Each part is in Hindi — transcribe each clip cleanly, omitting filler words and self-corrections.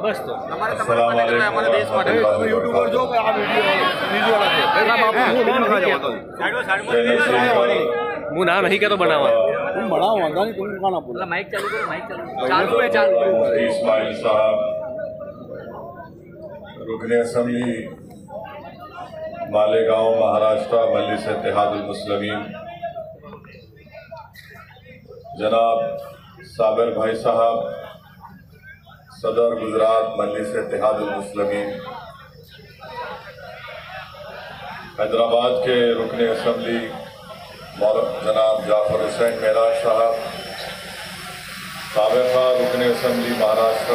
बस तो हमारे देश यूट्यूबर जो मुँह ना नहीं क्या तो बना हुआ तुम बड़ा हुआ था तुम गाना बोला माइक चालू करो माइक चालू है चालू इस्माइल साहब रुकने असम्बली मालेगांव महाराष्ट्र मजलिस इत्तेहादुल मुस्लिमीन जनाब साबिर भाई साहब सदर गुजरात मजलिस इत्तेहादुल मुस्लिमीन हैदराबाद के रुकने असम्बली जनाब जाफर हुसैन मेराज साहब साबिक़ा रुकने असम्बली महाराष्ट्र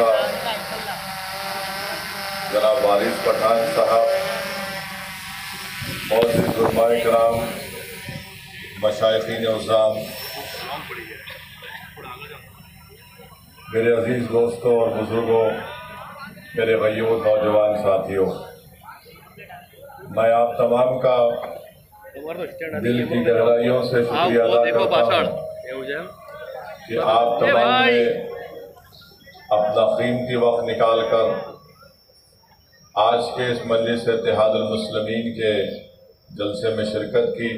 जनाब वारिस पठान साहब मौजूद उलमाए किराम मशाइखीन उज़्ज़ाम मेरे अजीज़ दोस्तों और बुज़ुर्गों मेरे भाइयों नौजवान साथियों मैं आप तमाम का दिल की गहराइयों से शुक्रिया अदा करता हूँ कि आप तमाम ने अपना कीमती वक्त निकाल कर आज के इस मजलिस इत्तेहादुल मुस्लिमीन के जलसे में शिरकत की।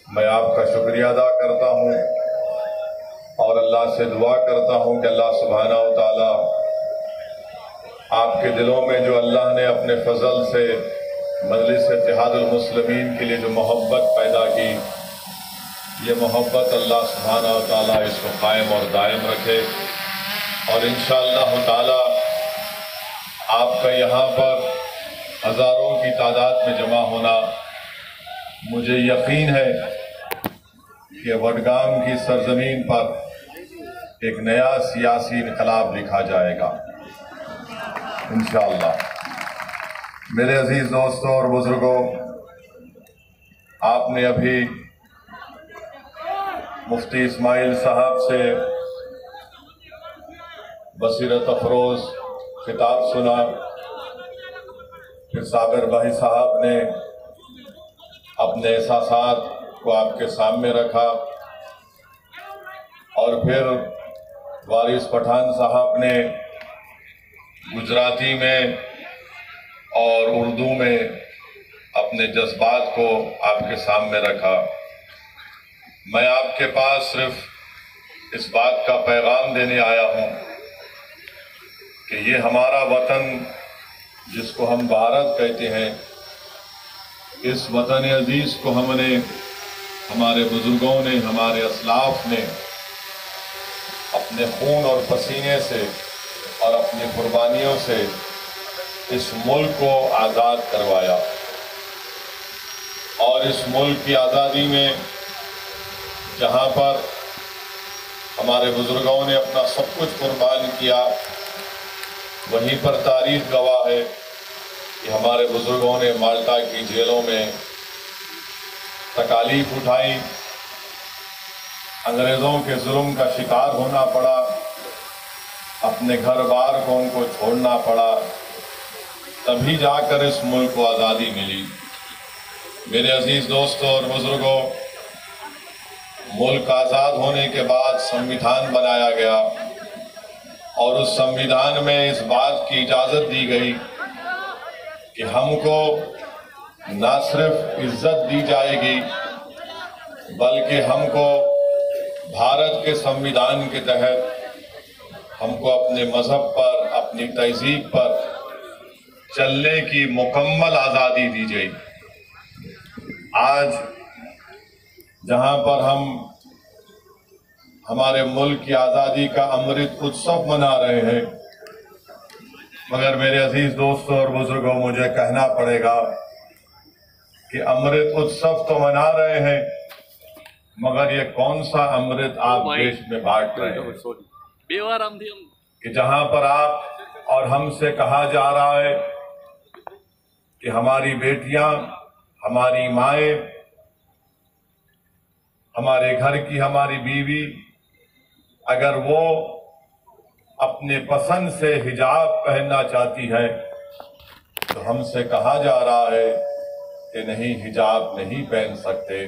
मैं आपका शुक्रिया अदा करता हूँ और अल्लाह से दुआ करता हूँ कि अल्लाह सुब्हानहू व तआला आपके दिलों में जो अल्लाह ने अपने फजल से मजलिस इत्तेहादुल मुस्लिमीन के लिए जो मोहब्बत पैदा की, ये मोहब्बत अल्लाह सुब्हानहू व तआला इसको कायम और दायम रखे और इंशाअल्लाह ताला आपका यहाँ पर हज़ारों की तादाद में जमा होना, मुझे यकीन है कि वडगाम की सरजमीन पर एक नया सियासी इनकलाब लिखा जाएगा इंशाअल्लाह। मेरे अजीज दोस्तों और बुजुर्गों, आपने अभी मुफ्ती इस्माइल साहब से बसीरत अफरोज खिताब सुना, फिर साबिर भाई साहब ने अपने एहसासात को आपके सामने रखा और फिर वारिस पठान साहब ने गुजराती में और उर्दू में अपने जज्बात को आपके सामने रखा। मैं आपके पास सिर्फ इस बात का पैगाम देने आया हूँ कि ये हमारा वतन जिसको हम भारत कहते हैं, इस वतन अजीज को हमने, हमारे बुजुर्गों ने, हमारे असलाफ ने अपने खून और पसीने से और अपनी कुर्बानियों से इस मुल्क को आज़ाद करवाया और इस मुल्क की आज़ादी में जहाँ पर हमारे बुजुर्गों ने अपना सब कुछ कुर्बान किया, वहीं पर तारीख गवाह है कि हमारे बुजुर्गों ने माल्टा की जेलों में तकालीफ उठाई, अंग्रेज़ों के जुल्म का शिकार होना पड़ा, अपने घर बार को उनको छोड़ना पड़ा, तभी जाकर इस मुल्क को आज़ादी मिली। मेरे अजीज़ दोस्तों और बुजुर्गों, मुल्क आज़ाद होने के बाद संविधान बनाया गया और उस संविधान में इस बात की इजाज़त दी गई कि हमको न सिर्फ इज्जत दी जाएगी बल्कि हमको भारत के संविधान के तहत हमको अपने मज़हब पर, अपनी तहज़ीब पर चलने की मुकम्मल आज़ादी दी जाएगी। आज जहाँ पर हम हमारे मुल्क की आज़ादी का अमृत उत्सव मना रहे हैं, मगर मेरे अजीज दोस्तों और बुजुर्गों, मुझे कहना पड़ेगा कि अमृत उत्सव तो मना रहे हैं, मगर ये कौन सा अमृत आप देश में बांट रहे हैं कि जहां पर आप और हमसे कहा जा रहा है कि हमारी बेटियां, हमारी माएं, हमारे घर की हमारी बीवी, अगर वो अपने पसंद से हिजाब पहनना चाहती है तो हमसे कहा जा रहा है कि नहीं, हिजाब नहीं पहन सकते।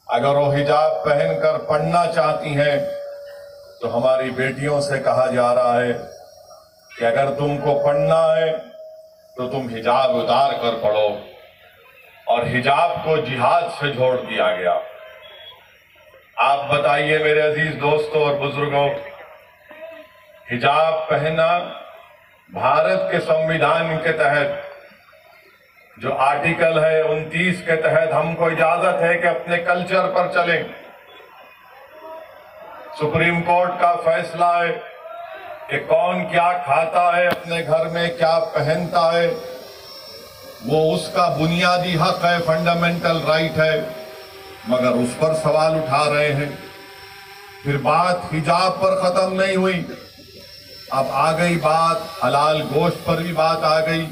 अगर वो हिजाब पहनकर पढ़ना चाहती हैं तो हमारी बेटियों से कहा जा रहा है कि अगर तुमको पढ़ना है तो तुम हिजाब उतार कर पढ़ो, और हिजाब को जिहाद से जोड़ दिया गया। आप बताइए मेरे अजीज दोस्तों और बुजुर्गों, हिजाब पहनना भारत के संविधान के तहत जो आर्टिकल है 29 के तहत हमको इजाजत है कि अपने कल्चर पर चलें। सुप्रीम कोर्ट का फैसला है कि कौन क्या खाता है, अपने घर में क्या पहनता है, वो उसका बुनियादी हक है, फंडामेंटल राइट है, मगर उस पर सवाल उठा रहे हैं। फिर बात हिजाब पर खत्म नहीं हुई, अब आ गई बात हलाल गोश्त पर भी बात आ गई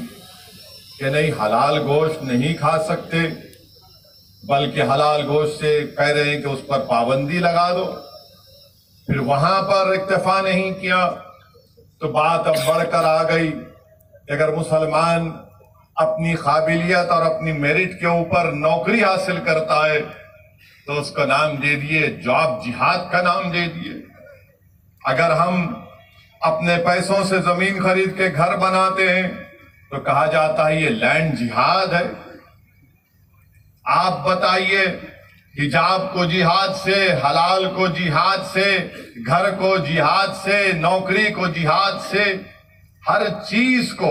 कि नहीं, हलाल गोश्त नहीं खा सकते, बल्कि हलाल गोश्त से कह रहे हैं कि उस पर पाबंदी लगा दो। फिर वहां पर इक्तफा नहीं किया तो बात अब बढ़कर आ गई कि अगर मुसलमान अपनी काबिलियत और अपनी मेरिट के ऊपर नौकरी हासिल करता है तो उसका नाम दे दिए जॉब जिहाद का नाम दे दिए। अगर हम अपने पैसों से जमीन खरीद के घर बनाते हैं तो कहा जाता है ये लैंड जिहाद है। आप बताइए, हिजाब को जिहाद से, हलाल को जिहाद से, घर को जिहाद से, नौकरी को जिहाद से, हर चीज को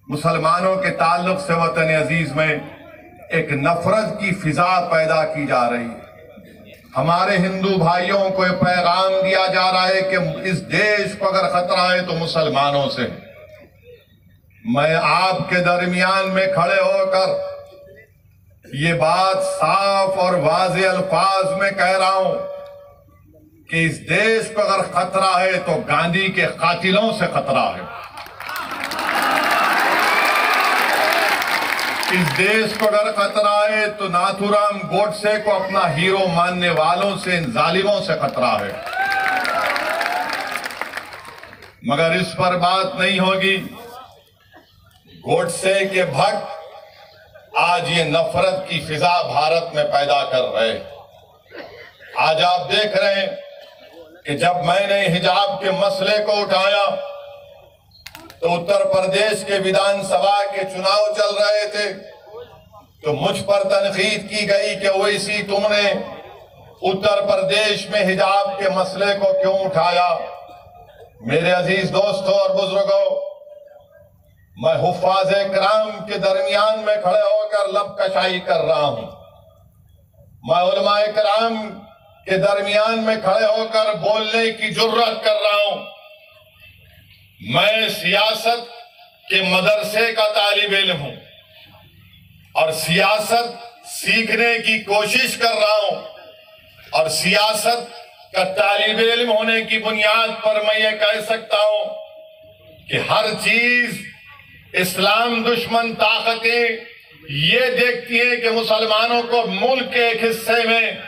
मुसलमानों के ताल्लुक से वतन अजीज में एक नफरत की फिजा पैदा की जा रही है। हमारे हिंदू भाइयों को यह पैगाम दिया जा रहा है कि इस देश को अगर खतरा है तो मुसलमानों से। मैं आपके दरमियान में खड़े होकर ये बात साफ और वाज़े अल्फाज में कह रहा हूं कि इस देश को अगर खतरा है तो गांधी के कातिलों से खतरा है। इस देश को अगर खतरा है तो नाथूराम गोडसे को अपना हीरो मानने वालों से, इन जालिमों से खतरा है। मगर इस पर बात नहीं होगी। गोडसे के भक्त आज ये नफरत की फिजा भारत में पैदा कर रहे हैं। आज आप देख रहे हैं कि जब मैंने हिजाब के मसले को उठाया तो उत्तर प्रदेश के विधानसभा के चुनाव चल रहे थे तो मुझ पर तनकीद की गई कि ओवैसी तुमने उत्तर प्रदेश में हिजाब के मसले को क्यों उठाया। मेरे अजीज दोस्तों और बुजुर्गों, मैं हुफ्फाज़ किराम के दरमियान में खड़े होकर लब कशाई कर रहा हूं। मैं उलमाए किराम के दरमियान में खड़े होकर बोलने की जुर्रत कर रहा हूं। मैं सियासत के मदरसे का तालिब इल्म हूं और सियासत सीखने की कोशिश कर रहा हूं, और सियासत का तालिब इल्म होने की बुनियाद पर मैं ये कह सकता हूं कि हर चीज इस्लाम दुश्मन ताकतें ये देखती हैं कि मुसलमानों को मुल्क के एक हिस्से में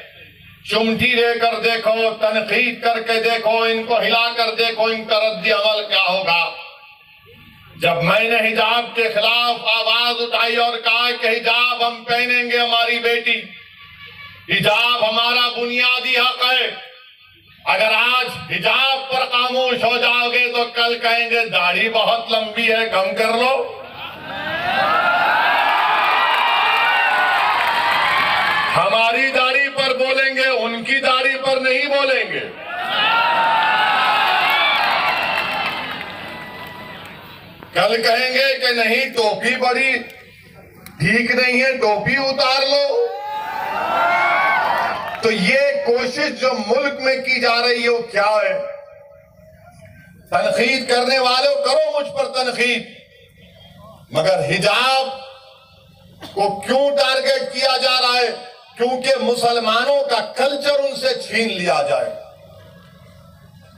चुमटी देकर देखो, तनकीद करके देखो, इनको हिलाकर देखो, इनका रद्दी अमल क्या होगा। जब मैंने हिजाब के खिलाफ आवाज उठाई और कहा कि हिजाब हम पहनेंगे, हमारी बेटी, हिजाब हमारा बुनियादी हक है, अगर आज हिजाब पर खामोश हो जाओगे तो कल कहेंगे दाढ़ी बहुत लंबी है, कम कर लो। हमारी दाढ़ी पर बोलेंगे, उनकी दाढ़ी पर नहीं बोलेंगे। कल कहेंगे कि नहीं टोपी बड़ी ठीक नहीं है, टोपी उतार लो। तो ये कोशिश जो मुल्क में की जा रही है वो क्या है? तनकीद करने वालों करो मुझ पर तनकीद, मगर हिजाब को क्यों टारगेट किया जा रहा है क्योंकि मुसलमानों का कल्चर उनसे छीन लिया जाए,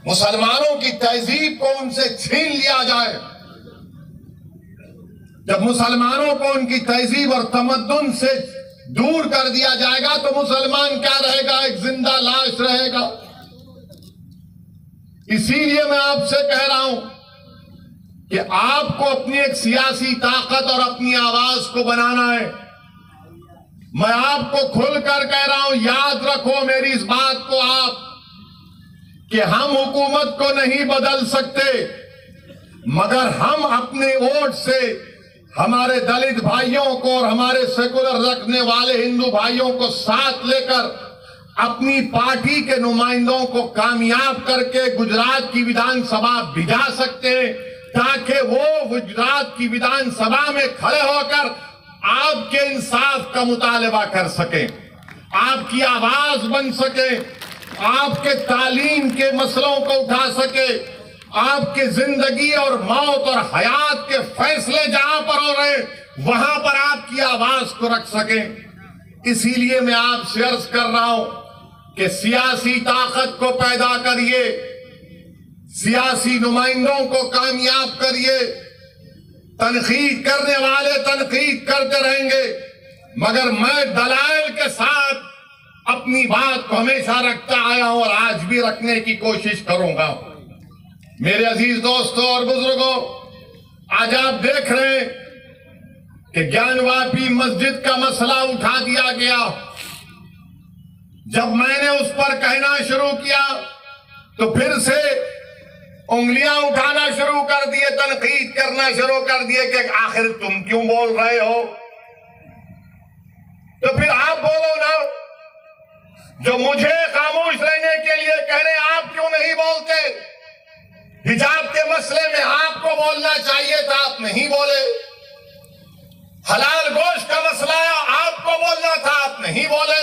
मुसलमानों की तहजीब को उनसे छीन लिया जाए। जब मुसलमानों को उनकी तहजीब और तमद्दुन से दूर कर दिया जाएगा तो मुसलमान क्या रहेगा? एक जिंदा लाश रहेगा। इसीलिए मैं आपसे कह रहा हूं कि आपको अपनी एक सियासी ताकत और अपनी आवाज को बनाना है। मैं आपको खुलकर कह रहा हूं, याद रखो मेरी इस बात को आप, कि हम हुकूमत को नहीं बदल सकते, मगर हम अपने वोट से हमारे दलित भाइयों को और हमारे सेकुलर रखने वाले हिंदू भाइयों को साथ लेकर अपनी पार्टी के नुमाइंदों को कामयाब करके गुजरात की विधानसभा भिजा सकते हैं, ताकि वो गुजरात की विधानसभा में खड़े होकर आपके इंसाफ का मुतालबा कर सके, आपकी आवाज बन सके, आपके तालीम के मसलों को उठा सके, आपके जिंदगी और मौत और हयात के फैसले जहां पर हो रहे वहां पर आपकी आवाज को रख सके। इसीलिए मैं आपसे अर्ज कर रहा हूं कि सियासी ताकत को पैदा करिए, सियासी नुमाइंदों को कामयाब करिए। तनकीद करने वाले तनकीद करते रहेंगे, मगर मैं दलाइल के साथ अपनी बात को हमेशा रखता आया हूं और आज भी रखने की कोशिश करूंगा। मेरे अजीज दोस्तों और बुजुर्गों, आज आप देख रहे हैं कि ज्ञानवापी मस्जिद का मसला उठा दिया गया। जब मैंने उस पर कहना शुरू किया तो फिर से उंगलियां उठाना शुरू कर दिए, तनकीद करना शुरू कर दिए कि आखिर तुम क्यों बोल रहे हो? तो फिर आप बोलो ना, जो मुझे खामोश रहने के लिए कह रहे आप क्यों नहीं बोलते? हिजाब के मसले में आपको बोलना चाहिए था, आप नहीं बोले। हलाल गोश्त का मसला आपको बोलना था, आप नहीं बोले।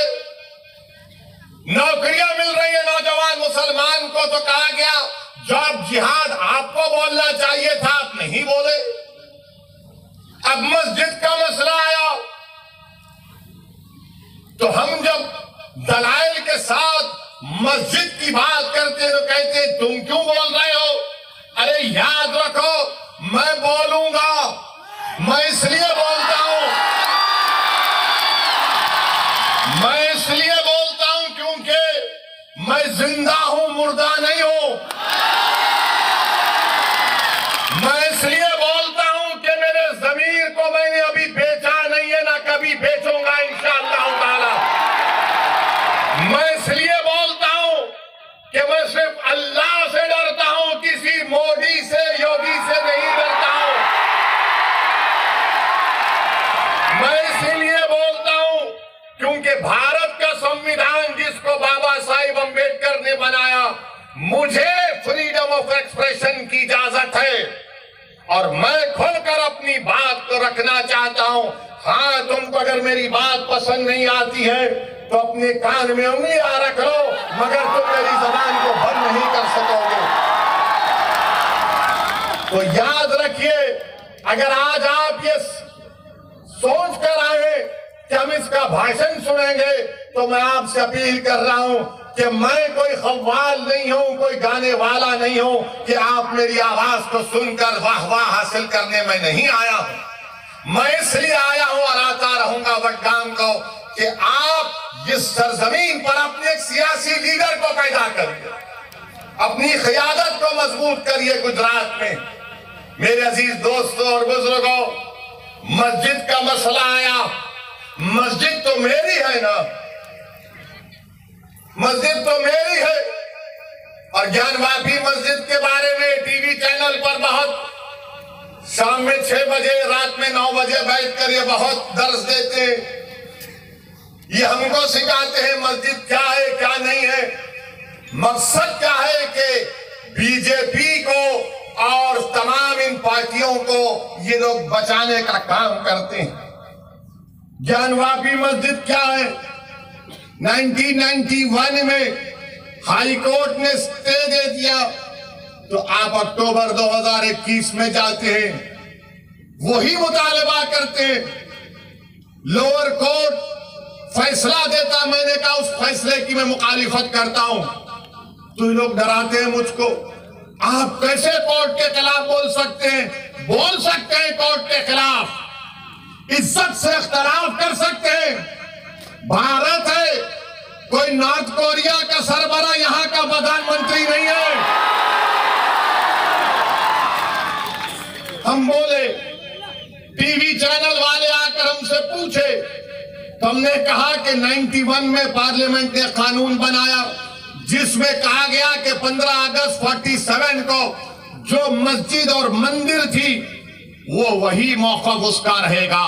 नौकरियां मिल रही है नौजवान मुसलमान को तो कहा गया जॉब जिहाद, आपको बोलना चाहिए था, आप नहीं बोले। अब मस्जिद का मसला आया तो हम जब दलाइल के साथ मस्जिद की बात करते तो कहते तुम क्यों बोल रहे हो? अरे याद रखो, मैं बोलूंगा, मैं इसलिए बोलता हूं, मैं इसलिए बोलता हूं क्योंकि मैं जिंदा हूं, मुर्दा नहीं हूं। मैं इसलिए बोलता हूं कि मेरे जमीर को मैंने अभी बेचा नहीं है, ना कभी बेचूंगा इंशाअल्लाह ताला। मैं इसलिए बोलता हूं कि मैं सिर्फ अल्लाह से डरता हूं, किसी मोदी से योगी से नहीं डरता हूं। मैं इसीलिए बोलता हूं क्योंकि भारत का संविधान जिसको बाबा साहिब अंबेडकर ने बनाया, मुझे फ्रीडम ऑफ एक्सप्रेशन की इजाजत है और मैं खुलकर अपनी बात को रखना चाहता हूं। हाँ, तुमको अगर मेरी बात पसंद नहीं आती है तो अपने कान में उंगलियां रख लो, मगर तुम मेरी जबान को बंद नहीं कर सकोगे। तो याद रखिए, अगर आज आप ये सोच कर आए कि हम इसका भाषण सुनेंगे तो मैं आपसे अपील कर रहा हूं कि मैं कोई खव्वाल नहीं हूं, कोई गाने वाला नहीं हूं कि आप मेरी आवाज को सुनकर वाह वाह हासिल करने में नहीं आया हूं। मैं इसलिए आया हूं और आता रहूंगा वडगाम को कि आप इस सरजमीन पर अपने एक सियासी लीडर को पैदा करिए, अपनी क़यादत को मजबूत करिए गुजरात में। मेरे अजीज दोस्तों और बुजुर्गों, मस्जिद का मसला आया, मस्जिद तो मेरी है ना, मस्जिद तो मेरी है। और ज्ञानवापी मस्जिद के बारे में टीवी चैनल पर बहुत शाम में 6 बजे, रात में 9 बजे बैठकर ये बहुत दर्ज देते हैं, ये हमको सिखाते हैं मस्जिद क्या है क्या नहीं है। मकसद क्या है कि बीजेपी को और तमाम इन पार्टियों को ये लोग बचाने का काम करते हैं। ज्ञानवापी मस्जिद क्या है? 1991 में हाई कोर्ट ने स्टे दे दिया, तो आप अक्टूबर 2021 में जाते हैं, वही मुतालबा करते हैं। लोअर कोर्ट फैसला देता, मैंने कहा उस फैसले की मैं मुखालिफत करता हूं। तो ये लोग डराते हैं मुझको, आप कैसे कोर्ट के खिलाफ बोल सकते हैं? बोल सकते हैं कोर्ट के खिलाफ, इज्जत से इख्तलाफ कर सकते हैं। भारत है, कोई नॉर्थ कोरिया का सरबरा यहां का प्रधानमंत्री नहीं है। हम बोले, टीवी चैनल वाले आकर हमसे पूछे, तुमने कहा कि 91 में पार्लियामेंट ने कानून बनाया जिसमें कहा गया कि 15 अगस्त 47 को जो मस्जिद और मंदिर थी वो वही मौक़िफ़ उसका रहेगा।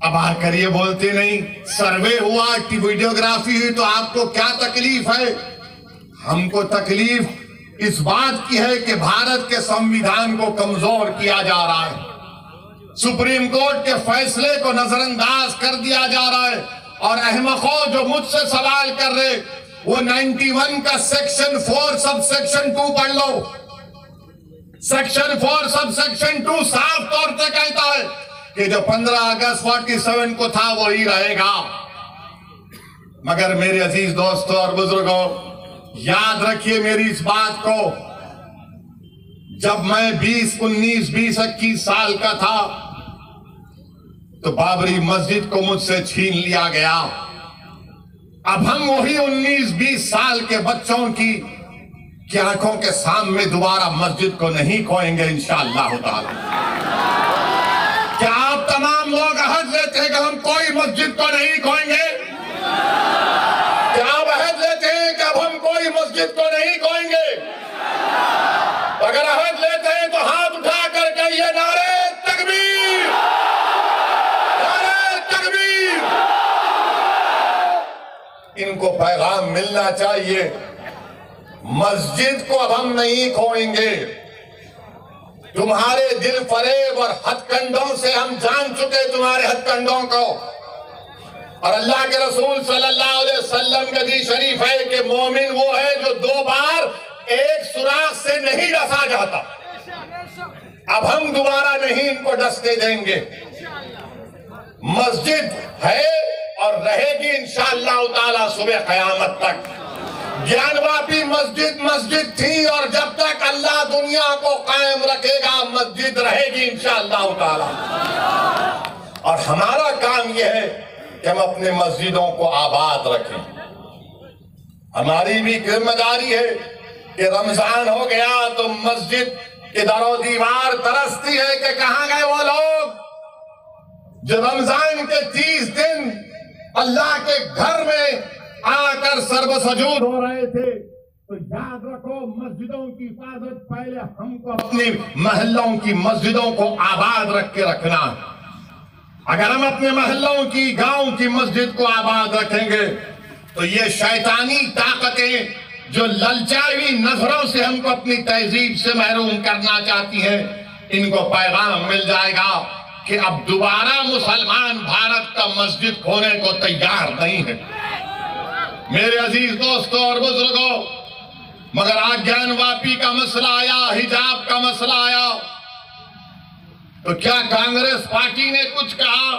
अब आकर ये बोलते नहीं, सर्वे हुआ, वीडियोग्राफी हुई, तो आपको क्या तकलीफ है? हमको तकलीफ इस बात की है कि भारत के संविधान को कमजोर किया जा रहा है, सुप्रीम कोर्ट के फैसले को नजरअंदाज कर दिया जा रहा है। और अहमकों जो मुझसे सवाल कर रहे, वो 91 का सेक्शन 4 सब सेक्शन 2 पढ़ लो। सेक्शन 4 सब सेक्शन 2 साफ तौर से कहता है कि जो 15 अगस्त 47 को था वो ही रहेगा। मगर मेरे अजीज दोस्तों और बुजुर्गों, याद रखिए मेरी इस बात को, जब मैं 21 साल का था तो बाबरी मस्जिद को मुझसे छीन लिया गया। अब हम वही 19-20 साल के बच्चों की आंखों के सामने दोबारा मस्जिद को नहीं खोएंगे इंशाअल्लाह ताला। क्या आप तमाम लोग अहद लेते हैं कि हम कोई मस्जिद को नहीं खोएंगे? क्या आप अहद लेते हैं कि अब हम कोई मस्जिद को नहीं खोएंगे? अगर अहद लेते हैं तो हाथ उठा कर कहिए नारे तकबीर, नारे तकबीर। इनको पैगाम मिलना चाहिए, मस्जिद को अब हम नहीं खोएंगे। तुम्हारे दिल फरेब और हथकंडों से हम जान चुके तुम्हारे हथकंडों को। और अल्लाह के रसूल सल्लल्लाहु अलैहि वसल्लम का हदीस शरीफ है कि मोमिन वो है जो 2 बार एक सुराख से नहीं डसा जाता। अब हम दोबारा नहीं इनको डसने देंगे। मस्जिद है और रहेगी इंशाअल्लाह ताला सुबह क़यामत तक। ज्ञानवापी मस्जिद थी और जब तक अल्लाह दुनिया को कायम रखेगा मस्जिद रहेगी इंशाअल्लाह ताला। और हमारा काम यह है कि हम अपने मस्जिदों को आबाद रखें। हमारी भी जिम्मेदारी है कि रमजान हो गया तो मस्जिद के दरो दीवार तरसती है कि कहां गए वो लोग जो रमजान के 30 दिन अल्लाह के घर में आकर सर्वसजूद हो रहे थे। तो याद रखो, मस्जिदों की हिफाजत पहले हमको अपने महल्लों की मस्जिदों को आबाद रख के रखना है। अगर हम अपने महल्लों की, गांव की मस्जिद को आबाद रखेंगे तो ये शैतानी ताकतें जो ललचाई हुई नजरों से हमको अपनी तहजीब से महरूम करना चाहती है, इनको पैगाम मिल जाएगा कि अब दोबारा मुसलमान भारत का मस्जिद खोने को तैयार नहीं है। मेरे अजीज दोस्तों और बुजुर्गों, मगर आज ज्ञानवापी का मसला आया, हिजाब का मसला आया, तो क्या कांग्रेस पार्टी ने कुछ कहा?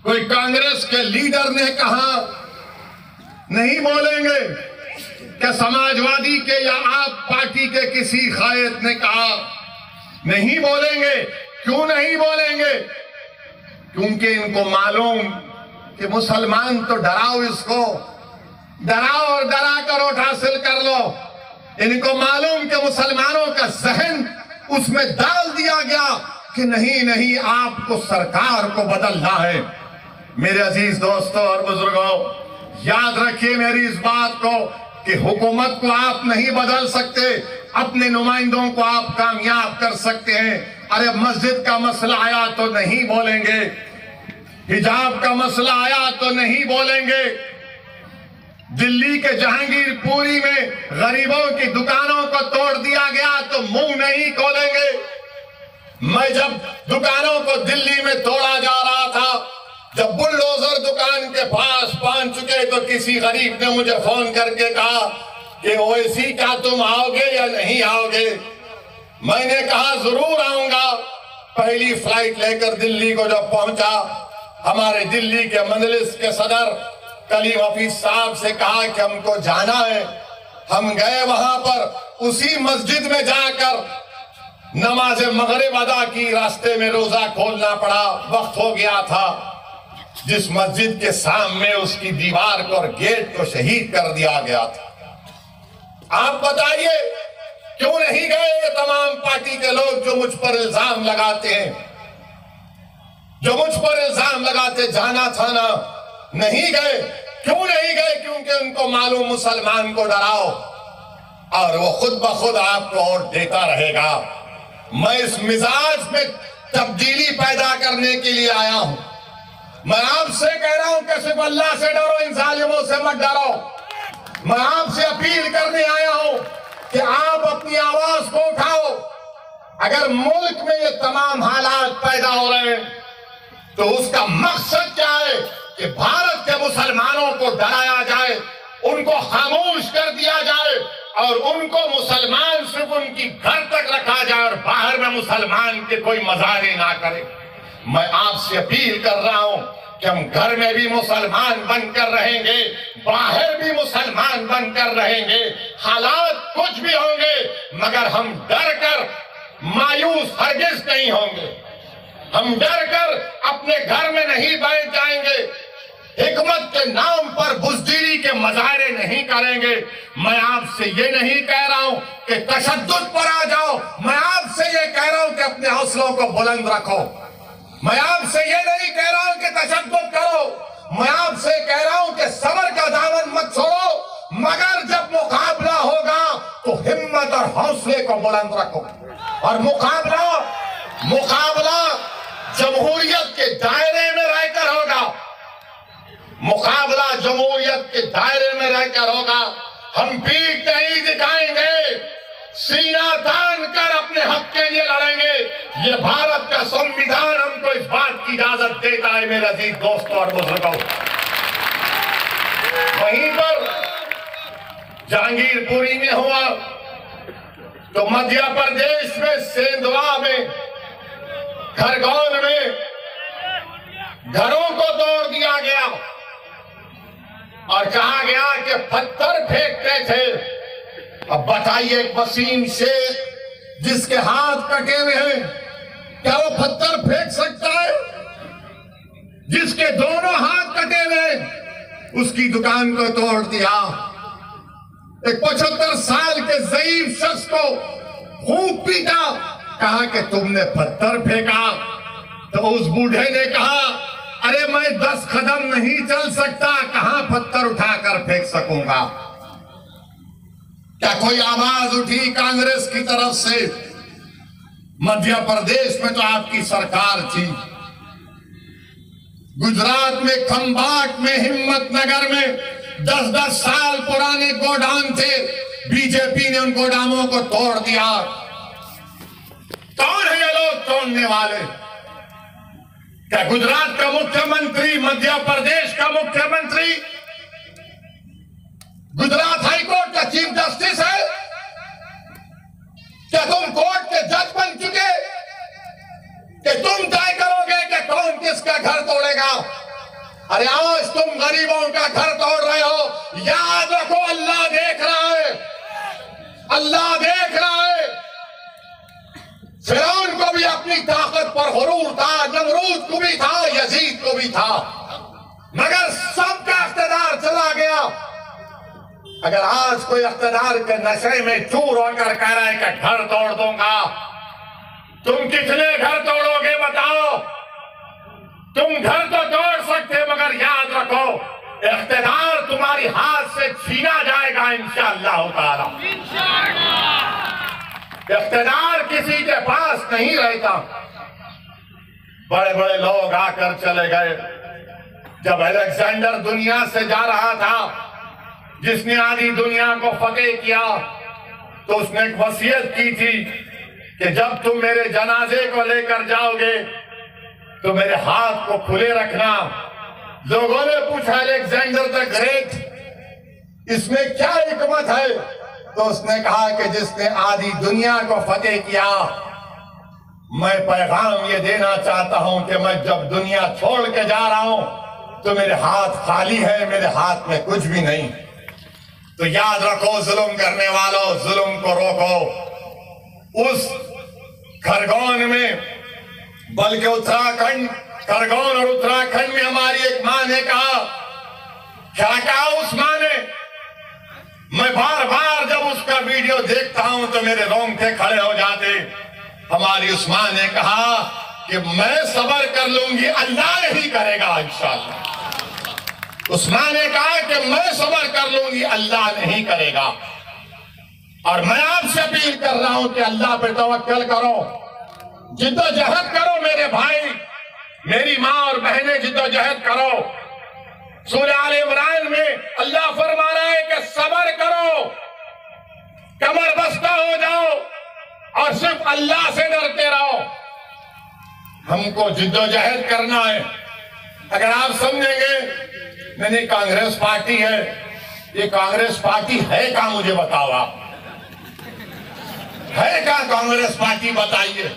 कोई कांग्रेस के लीडर ने कहा? नहीं बोलेंगे। क्या समाजवादी के या आप पार्टी के किसी कायद ने कहा? नहीं बोलेंगे। क्यों नहीं बोलेंगे? क्योंकि इनको मालूम कि मुसलमान तो डराओ, इसको डराओ और डरा कर वोट हासिल कर लो। इनको मालूम कि मुसलमानों का जहन उसमें डाल दिया गया कि नहीं नहीं, आपको सरकार को बदलना है। मेरे अजीज दोस्तों और बुजुर्गों, याद रखिए मेरी इस बात को कि हुकूमत को आप नहीं बदल सकते, अपने नुमाइंदों को आप कामयाब कर सकते हैं। अरे मस्जिद का मसला आया तो नहीं बोलेंगे, हिजाब का मसला आया तो नहीं बोलेंगे, दिल्ली के जहांगीरपुरी में गरीबों की दुकानों को तोड़ दिया गया तो मुंह नहीं खोलेंगे। मैं जब दुकानों को दिल्ली में तोड़ा जा रहा था, जब बुलडोजर दुकान के पास पहुंच चुके तो किसी गरीब ने मुझे फोन करके कहा कि ओवैसी क्या तुम आओगे या नहीं आओगे? मैंने कहा जरूर आऊंगा। पहली फ्लाइट लेकर दिल्ली को जब पहुंचा, हमारे दिल्ली के मजलिस के सदर कलीम हफीज साहब से कहा कि हमको जाना है। हम गए वहां पर, उसी मस्जिद में जाकर नमाज मगरिब अदा की। रास्ते में रोजा खोलना पड़ा, वक्त हो गया था। जिस मस्जिद के सामने उसकी दीवार को और गेट को शहीद कर दिया गया था। आप बताइए क्यों नहीं गए ये तमाम पार्टी के लोग जो मुझ पर इल्जाम लगाते हैं, जो मुझ पर इल्जाम लगाते? जाना था ना, नहीं गए। क्यों नहीं गए? क्योंकि उनको मालूम मुसलमान को डराओ और वो खुद ब खुद आपको वोट देता रहेगा। मैं इस मिजाज में तब्दीली पैदा करने के लिए आया हूं। मैं आपसे कह रहा हूं कि सिर्फ अल्लाह से डरो, इन जालिमों से मत डरो। मैं आपसे अपील करने आया हूं कि आप अपनी आवाज को उठाओ। अगर मुल्क में ये तमाम हालात पैदा हो रहे हैं तो उसका मकसद क्या है कि भारत के मुसलमानों को डराया जाए, उनको खामोश कर दिया जाए और उनको मुसलमान सिर्फ उनकी घर तक रखा जाए और बाहर में मुसलमान के कोई मजारे ना करे। मैं आपसे अपील कर रहा हूं कि हम घर में भी मुसलमान बनकर रहेंगे, बाहर भी मुसलमान बनकर रहेंगे। हालात कुछ भी होंगे मगर हम डर कर मायूस हरगिज नहीं होंगे। हम डर कर अपने घर में नहीं बैठ जाएंगे। हिकमत के नाम पर बुज़दिली के मजारे नहीं करेंगे। मैं आपसे ये नहीं कह रहा हूं कि तशद्दुद पर आ जाओ। मैं आपसे ये कह रहा हूं कि अपने हौसलों को बुलंद रखो। मैं आपसे ये नहीं कह रहा हूं कि तशद्दुद करो। मैं आपसे कह रहा हूं कि सब्र का दामन मत छोड़ो, मगर जब मुकाबला होगा तो हिम्मत और हौसले को बुलंद रखो। और मुकाबला जमहूरियत के दायरे में रहकर होगा। मुकाबला जमहूरियत के दायरे में रहकर होगा। हम पीठ नहीं दिखाएंगे, सीना तान कर अपने हक के लिए लड़ेंगे। ये भारत का संविधान हमको इस बात की इजाजत देता है मेरे अजीज दोस्तों और बुजुर्गों। वहीं पर जहांगीरपुरी में हुआ तो मध्य प्रदेश में सेंधवा में, खरगोन में घरों को तोड़ दिया गया और कहा गया कि पत्थर फेंकते थे। अब बताइए, एक वसीम शेख जिसके हाथ कटे हुए हैं, क्या वो पत्थर फेंक सकता है? जिसके दोनों हाथ कटे हुए, उसकी दुकान को तोड़ दिया। एक 75 साल के ज़ईफ शख्स को खूब पीटा, कहा कि तुमने पत्थर फेंका। तो उस बूढ़े ने कहा, अरे मैं 10 कदम नहीं चल सकता, कहां पत्थर उठाकर फेंक सकूंगा। क्या कोई आवाज उठी कांग्रेस की तरफ से? मध्य प्रदेश में तो आपकी सरकार थी, गुजरात में खंबाट में, हिम्मतनगर में 10-10 साल पुराने गोडाउन थे, बीजेपी ने उन गोदामों को तोड़ दिया। कौन है ये लोग तोड़ने वाले? क्या गुजरात का मुख्यमंत्री, मध्य प्रदेश का मुख्यमंत्री, गुजरात हाईकोर्ट का चीफ जस्टिस है? क्या तुम कोर्ट के जज बन चुके कि तुम तय करोगे कि कौन किसका घर तोड़ेगा? अरे आज तुम गरीबों का घर तोड़ रहे हो, याद रखो अल्लाह देख रहा है, अल्लाह देख रहा है। फिरौन को भी अपनी ताकत पर गुरूर था, नमरूद को भी था, यजीद को भी था, मगर सबका इख्तिदार चला गया। अगर आज कोई इख्तिदार के नशे में चूर होकर कह रहा है कि घर तोड़ दूंगा, तुम कितने घर तोड़ोगे बताओ? तुम घर तो तोड़ सकते, मगर याद रखो इख्तिदार तुम्हारी हाथ से छीना जाएगा इंशाअल्लाह ताला। इख्तिदार किसी के पास नहीं रहता। बड़े बड़े लोग आकर चले गए। जब अलेक्जेंडर दुनिया से जा रहा था, जिसने आधी दुनिया को फतेह किया, तो उसने एक वसीयत की थी कि जब तुम मेरे जनाजे को लेकर जाओगे तो मेरे हाथ को खुले रखना। लोगों ने पूछा, अलेक्जेंडर द ग्रेट, इसमें क्या हिकमत है? तो उसने कहा कि जिसने आधी दुनिया को फतेह किया मैं पैगाम ये देना चाहता हूं कि मैं जब दुनिया छोड़ के जा रहा हूं तो मेरे हाथ खाली है, मेरे हाथ में कुछ भी नहीं। तो याद रखो जुल्म करने वालों, जुल्म को रोको। उस खरगोन में, बल्कि उत्तराखंड, खरगोन और उत्तराखंड में हमारी एक मां ने कहा, क्या कहा उस मां ने? मैं बार बार जब उसका वीडियो देखता हूं तो मेरे रोंगटे खड़े हो जाते। हमारी उस मां ने कहा कि मैं सब्र कर लूंगी, अल्लाह नहीं करेगा इंशाअल्लाह। उस मां ने कहा कि मैं सब्र कर लूंगी, अल्लाह नहीं करेगा। और मैं आपसे अपील कर रहा हूं कि अल्लाह पे तवक्कल करो, जिद्दोजहद करो मेरे भाई, मेरी मां और बहनें, जिद्दोजहद करो। सूरह आल इमरान में अल्लाह फरमा रहा है कि सब्र करो, कमर बस्ता हो जाओ और सिर्फ अल्लाह से डरते रहो। हमको जिद्दोजहद करना है। अगर आप समझेंगे नहीं कांग्रेस पार्टी है, ये कांग्रेस पार्टी है क्या? मुझे बताओ, आप है क्या कांग्रेस पार्टी? बताइए।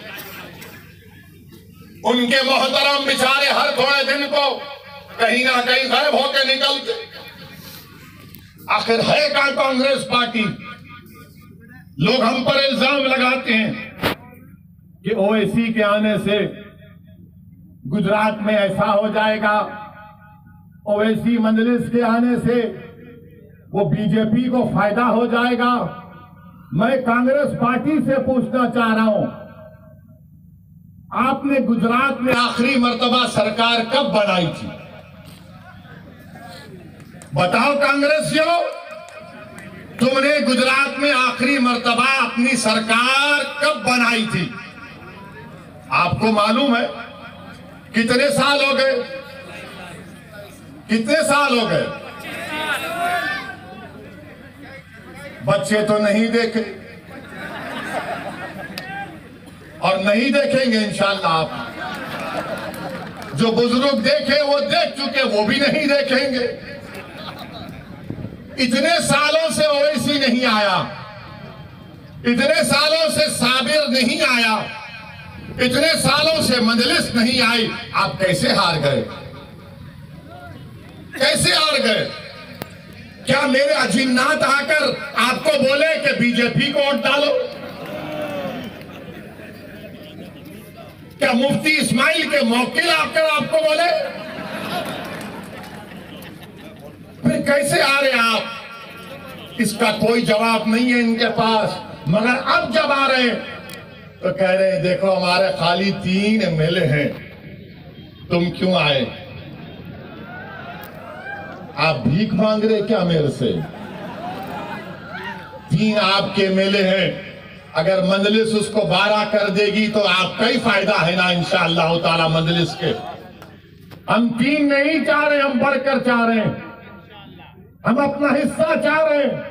उनके मोहतरम बेचारे हर थोड़े दिन को कहीं ना कहीं गायब होकर निकलते। आखिर है क्या कांग्रेस पार्टी? लोग हम पर इल्जाम लगाते हैं कि ओवैसी के आने से गुजरात में ऐसा हो जाएगा, ओवैसी मजलिस के आने से वो बीजेपी को फायदा हो जाएगा। मैं कांग्रेस पार्टी से पूछना चाह रहा हूं, आपने गुजरात में आखिरी मर्तबा सरकार कब बनाई थी? बताओ कांग्रेसियों, तुमने गुजरात में आखिरी मर्तबा अपनी सरकार कब बनाई थी? आपको मालूम है? कितने साल हो गए? कितने साल हो गए? बच्चे तो नहीं देखे और नहीं देखेंगे इंशाअल्लाह। आप जो बुजुर्ग देखे वो देख चुके, वो भी नहीं देखेंगे। इतने सालों से ओवैसी नहीं आया, इतने सालों से साबिर नहीं आया, इतने सालों से मजलिस नहीं आई। आप कैसे हार गए? कैसे हार गए? क्या मेरे अजिन्नात आकर आपको बोले कि बीजेपी को वोट डालो? क्या मुफ्ती इस्माइल के मौकिल आकर आपको बोले? फिर कैसे आ रहे आप? इसका कोई जवाब नहीं है इनके पास। मगर अब जब आ रहे हैं तो कह रहे हैं देखो हमारे खाली 3 एमएलए हैं, तुम क्यों आए? आप भीख मांग रहे क्या मेरे से? 3 आपके एमएलए हैं, अगर मजलिस उसको 12 कर देगी तो आपका ही फायदा है ना इंशाअल्लाह ताला मजलिस के। हम 3 नहीं चाह रहे, हम बढ़कर चाह रहे हैं, हम अपना हिस्सा चाह रहे हैं।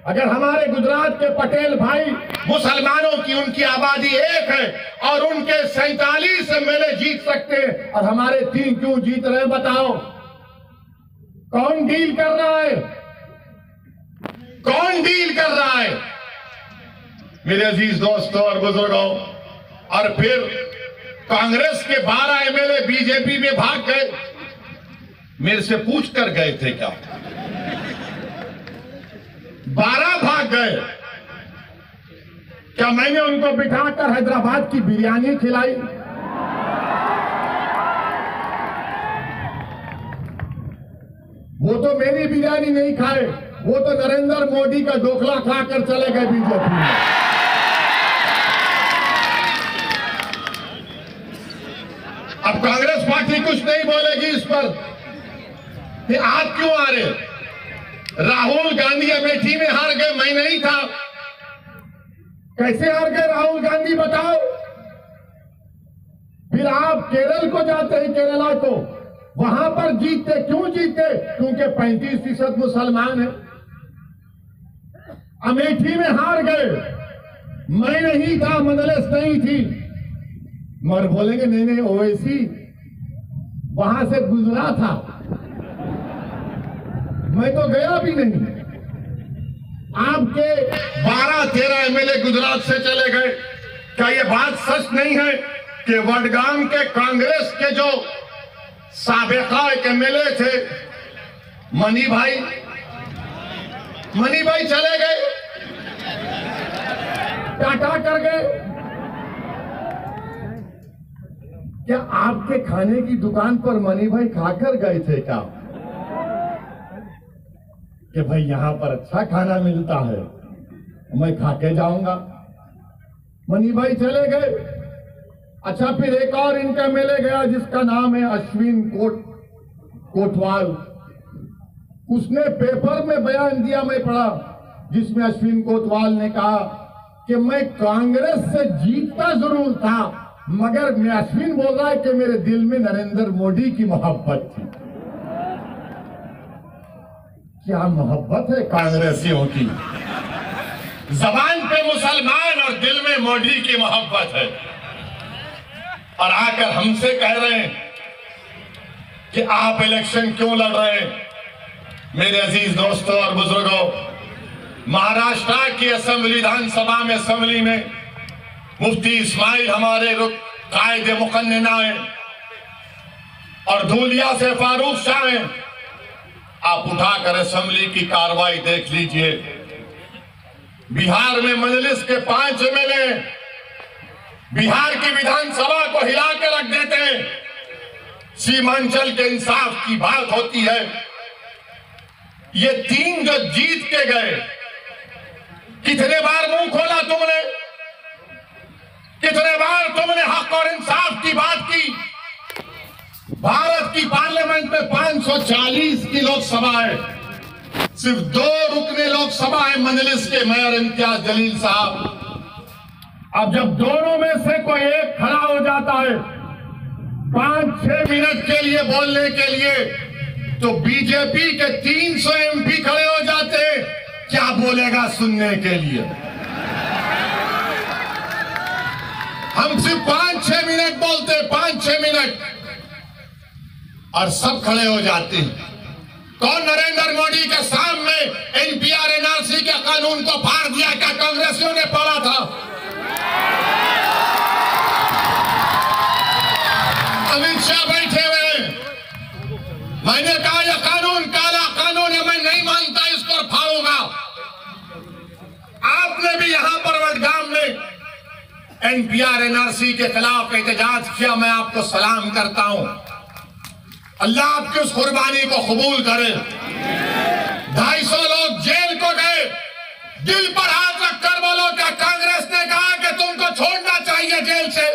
अगर हमारे गुजरात के पटेल भाई मुसलमानों की उनकी आबादी 1 है और उनके 47 एमएलए जीत सकते हैं और हमारे 3 क्यों जीत रहे? बताओ कौन डील कर रहा है? कौन डील कर रहा है? मेरे अजीज दोस्तों और बुजुर्गों, और फिर कांग्रेस के 12 एमएलए बीजेपी में भाग गए। मेरे से पूछ कर गए थे क्या? 12 भाग गए। क्या मैंने उनको बिठाकर हैदराबाद की बिरयानी खिलाई? वो तो मेरी बिरयानी नहीं खाए, वो तो नरेंद्र मोदी का ढोकला खाकर चले गए बीजेपी में। अब कांग्रेस पार्टी कुछ नहीं बोलेगी इस पर कि आप क्यों आ रहे? राहुल गांधी अमेठी में हार गए, मैं नहीं था। कैसे हार गए राहुल गांधी बताओ? फिर आप केरल को जाते हैं, केरला को, वहां पर जीतते। क्यों जीतते? क्योंकि 35% मुसलमान है। अमेठी में हार गए, मैं नहीं था, मजलिस नहीं थी। मगर बोलेंगे नहीं नहीं ओवैसी वहां से गुजरा था, मैं तो गया भी नहीं। आपके 12-13 एमएलए गुजरात से चले गए, क्या ये बात सच नहीं है कि वडगाम के कांग्रेस के जो साबिका एमएलए थे मनी भाई चले गए, टाटा कर गए? क्या आपके खाने की दुकान पर मनी भाई खाकर गए थे क्या कि भाई यहां पर अच्छा खाना मिलता है, मैं खा के जाऊंगा? मनी भाई चले गए। अच्छा, फिर एक और इनका एमएलए गया जिसका नाम है अश्विन कोटवाल। उसने पेपर में बयान दिया, मैं पढ़ा, जिसमें अश्विन कोतवाल ने कहा कि मैं कांग्रेस से जीतता जरूर था, मगर मैं अश्विन बोल रहा है कि मेरे दिल में नरेंद्र मोदी की मोहब्बत थी। क्या मोहब्बत है कांग्रेसियों की, जबान पे मुसलमान और दिल में मोदी की मोहब्बत है, और आकर हमसे कह रहे हैं कि आप इलेक्शन क्यों लड़ रहे हैं। मेरे अजीज दोस्तों और बुजुर्गों, महाराष्ट्र की असेंबली में मुफ्ती इस्माइल हमारे कायदे मुकन्निना है और धूलिया से फारूक शाह हैं। आप उठाकर असेंबली की कार्रवाई देख लीजिए। बिहार में मजलिस के 5 एमएलए बिहार की विधानसभा को हिला के रख देते हैं। सीमांचल के इंसाफ की बात होती है। ये 3 जो जीत के गए, कितने बार मुंह खोला तुमने, कितने बार तुमने हक और इंसाफ की बात की। भारत की पार्लियामेंट में 540 की लोकसभा है, सिर्फ 2 रुकने लोकसभा है मजलिस के मेयर इम्तियाज जलील साहब। अब जब दोनों में से कोई एक खड़ा हो जाता है 5-6 मिनट के लिए बोलने के लिए, तो बीजेपी के 300 एमपी खड़े हो जाते हैं, क्या बोलेगा सुनने के लिए। हम सिर्फ 5-6 मिनट बोलते, 5-6 मिनट, और सब खड़े हो जाते हैं। कौन नरेंद्र मोदी के सामने एनपीआर एनआरसी के कानून को फाड़ दिया? क्या कांग्रेसियों ने पढ़ा था? अमित शाह बैठे हुए, मैंने कहा यह कानून काला कानून है, मैं नहीं मानता, इसको फाड़ूंगा। आपने भी यहां पर वडगाम में एनपीआर एनआरसी के खिलाफ एहतजाज किया, मैं आपको सलाम करता हूं। अल्लाह आपकी उस कुर्बानी को कबूल करे। 250 लोग जेल को गए। दिल पर हाथ रखकर बोलो, क्या कांग्रेस ने कहा कि तुमको छोड़ना चाहिए जेल से?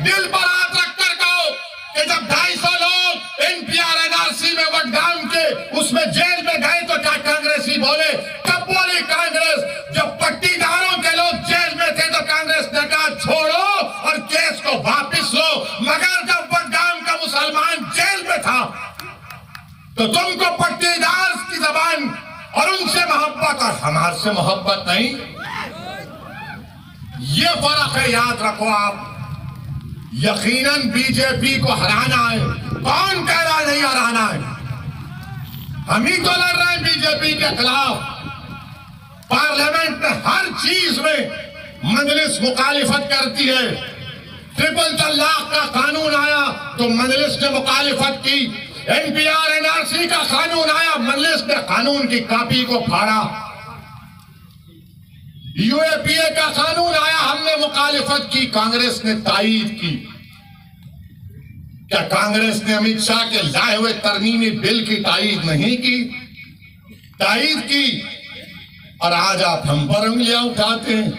दिल पर हाथ रखकर कहो कि जब 250 लोग एनपीआर एनआरसी में वडगाम के उसमें जेल में गए तो क्या कांग्रेसी बोले? कब बोली कांग्रेस? जब पट्टीदारों के लोग जेल में थे तो कांग्रेस ने कहा छोड़ो और केस को वापिस लो, मगर जब वडगाम का मुसलमान जेल में था तो तुमको पट्टीदार की जबान और उनसे मोहब्बत और हमारे से मोहब्बत नहीं। ये फर्क है, याद रखो आप। यकीनन बीजेपी को हराना है। कौन कह रहा नहीं हराना है? हम ही तो लड़ रहे हैं बीजेपी के खिलाफ। पार्लियामेंट में हर चीज में मजलिस मुखालिफत करती है। ट्रिपल तलाक का कानून आया तो मजलिस ने मुखालिफत की। एनपीआर एनआरसी का कानून आया, मजलिस ने कानून की कॉपी को फाड़ा। यूएपीए का कानून आया, हमने मुखालिफत की, कांग्रेस ने तायीद की। क्या कांग्रेस ने अमित शाह के लाए हुए तरमीमी बिल की तायीद नहीं की? तायीद की, और आज आप हम पर उंगलियां उठाते हैं।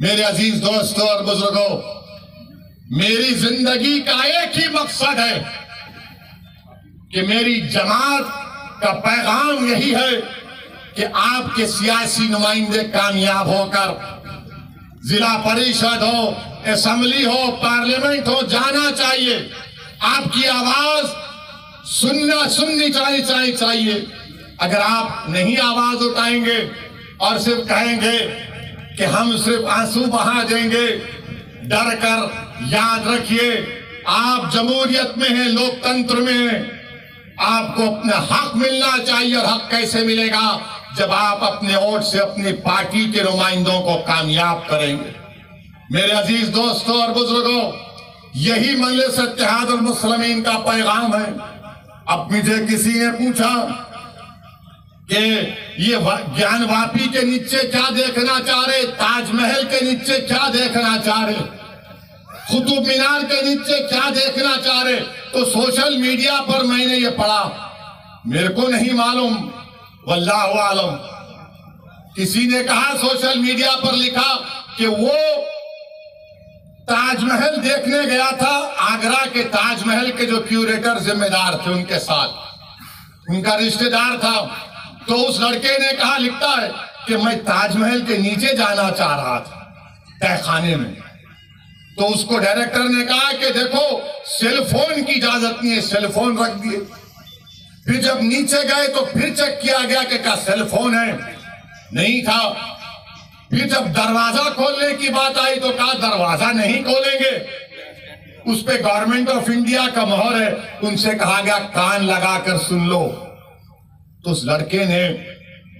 मेरे अजीज दोस्तों और बुजुर्गों, मेरी जिंदगी का एक ही मकसद है कि मेरी जमात का पैगाम यही है कि आपके सियासी नुमाइंदे कामयाब होकर जिला परिषद हो, असेंबली हो, पार्लियामेंट हो, जाना चाहिए। आपकी आवाज सुननी चाहिए। अगर आप नहीं आवाज उठाएंगे और सिर्फ कहेंगे कि हम सिर्फ आंसू बहा देंगे, डर कर, याद रखिए आप जमहूरियत में हैं, लोकतंत्र में हैं। आपको अपना हक मिलना चाहिए, और हक कैसे मिलेगा? जब आप अपने वोट से अपनी पार्टी के नुमाइंदों को कामयाब करेंगे। मेरे अजीज दोस्तों और बुजुर्गों, यही मजलिस इत्तेहादुल मुस्लिमीन का पैगाम है। अब मुझे किसी ने पूछा कि ये ज्ञानवापी के नीचे क्या देखना चाह रहे, ताजमहल के नीचे क्या देखना चाह रहे, कुतुब मीनार के नीचे क्या देखना चाह रहे, तो सोशल मीडिया पर मैंने ये पढ़ा, मेरे को नहीं मालूम, वल्लाहु आलम। किसी ने कहा सोशल मीडिया पर लिखा कि वो ताजमहल देखने गया था, आगरा के ताजमहल के जो क्यूरेटर जिम्मेदार थे उनके साथ, उनका रिश्तेदार था। तो उस लड़के ने कहा, लिखता है कि मैं ताजमहल के नीचे जाना चाह रहा था तहखाने में। तो उसको डायरेक्टर ने कहा कि देखो सेल फोन की इजाजत नहीं है, सेल फोन रख दिए। फिर जब नीचे गए तो फिर चेक किया गया कि क्या सेल फोन है, नहीं था। फिर जब दरवाजा खोलने की बात आई तो कहा दरवाजा नहीं खोलेंगे, उस पे गवर्नमेंट ऑफ इंडिया का मोहर है। उनसे कहा गया कान लगाकर सुन लो। तो उस लड़के ने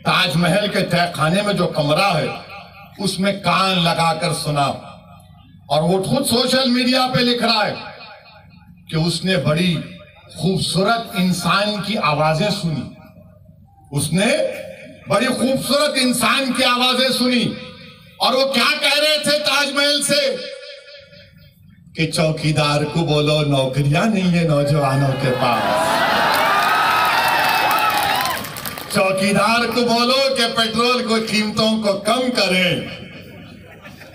ताजमहल के तहखाने में जो कमरा है उसमें कान लगाकर सुना, और वो खुद सोशल मीडिया पे लिख रहा है कि उसने बड़ी खूबसूरत इंसान की आवाजें सुनी, उसने बड़ी खूबसूरत इंसान की आवाजें सुनी। और वो क्या कह रहे थे ताजमहल से कि चौकीदार को बोलो नौकरियां नहीं है नौजवानों के पास, चौकीदार को बोलो कि पेट्रोल को कीमतों को कम करें।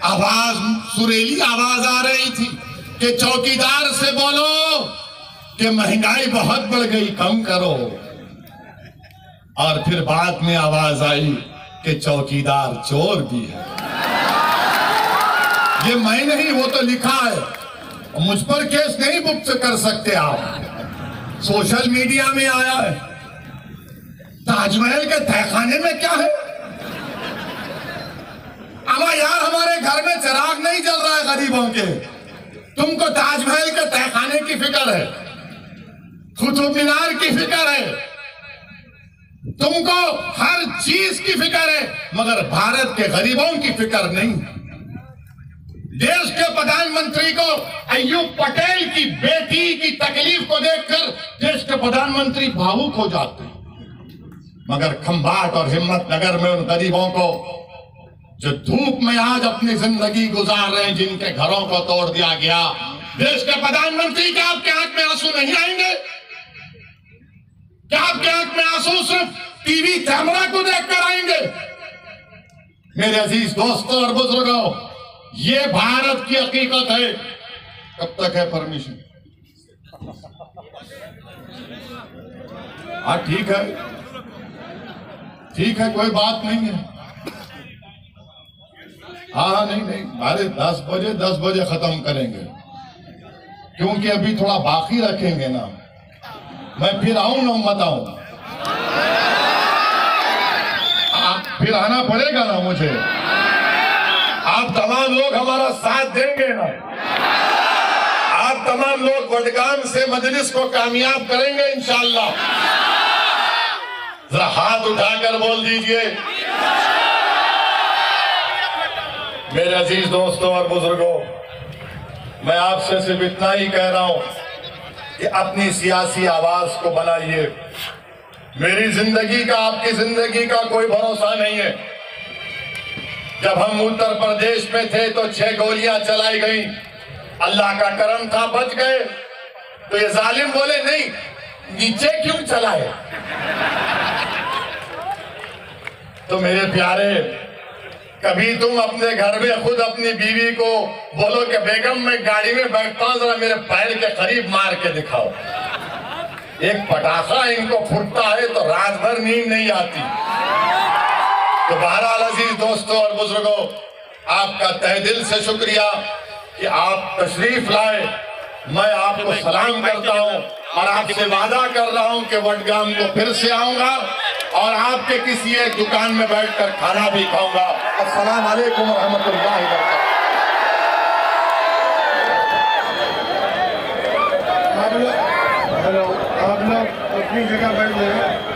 आवाज, सुरीली आवाज आ रही थी कि चौकीदार से बोलो कि महंगाई बहुत बढ़ गई, कम करो। और फिर बाद में आवाज आई कि चौकीदार चोर भी है। ये मैं नहीं, वो तो लिखा है, मुझ पर केस नहीं बुक कर सकते आप, सोशल मीडिया में आया है। ताजमहल के तहखाने में क्या है? अमा यार, हमारे घर में चिराग नहीं जल रहा है गरीबों के, तुमको ताजमहल के तहखाने की फिक्र है, कुतुब मीनार की फिक्र है, तुमको हर चीज की फिक्र है, मगर भारत के गरीबों की फिक्र नहीं। देश के प्रधानमंत्री को अय्यूब पटेल की बेटी की तकलीफ को देखकर देश के प्रधानमंत्री भावुक हो जाते हैं, मगर खंभाट और हिम्मत नगर में उन गरीबों को जो धूप में आज अपनी जिंदगी गुजार रहे हैं, जिनके घरों को तोड़ दिया गया, देश के प्रधानमंत्री क्या आपके आंख में आंसू नहीं आएंगे? क्या आपके आंख में आंसू सिर्फ टीवी कैमरा को देखकर आएंगे? मेरे अजीज दोस्तों और बुजुर्गों, ये भारत की हकीकत है। कब तक है परमिशन? हाँ ठीक है, ठीक है, कोई बात नहीं है। हाँ नहीं नहीं, अरे 10 बजे खत्म करेंगे, क्योंकि अभी थोड़ा बाकी रखेंगे ना। मैं फिर आऊं ना, मत आऊं, फिर आना पड़ेगा ना मुझे। आप तमाम लोग हमारा साथ देंगे ना, आप तमाम लोग वडगाम से मजलिस को कामयाब करेंगे इंशाअल्लाह। जरा हाथ उठाकर बोल दीजिए। मेरे अजीज दोस्तों और बुजुर्गों, मैं आपसे सिर्फ इतना ही कह रहा हूं कि अपनी सियासी आवाज को बनाइए। मेरी जिंदगी का, आपकी जिंदगी का कोई भरोसा नहीं है। जब हम उत्तर प्रदेश में थे तो 6 गोलियां चलाई गई, अल्लाह का करम था बच गए। तो ये जालिम बोले नहीं, नीचे क्यों चलाए? तो मेरे प्यारे, कभी तुम अपने घर में खुद अपनी बीवी को बोलो कि बेगम मैं गाड़ी में बैठता हूं, जरा मेरे पैर के करीब मार के दिखाओ। एक पटाखा इनको फूटता है तो रात भर नींद नहीं आती। तो बहरहाल अजीज दोस्तों और बुजुर्गों, आपका तहे दिल से शुक्रिया कि आप तशरीफ लाए। मैं आपको सलाम करता हूं और आपसे वादा कर रहा हूं कि वडगाम को फिर से आऊंगा और आपके किसी एक दुकान में बैठकर खाना भी खाऊंगा। अस्सलाम वालेकुम व रहमतुल्लाहि व बरकातहू। आप लोग अपनी जगह बैठ जाए।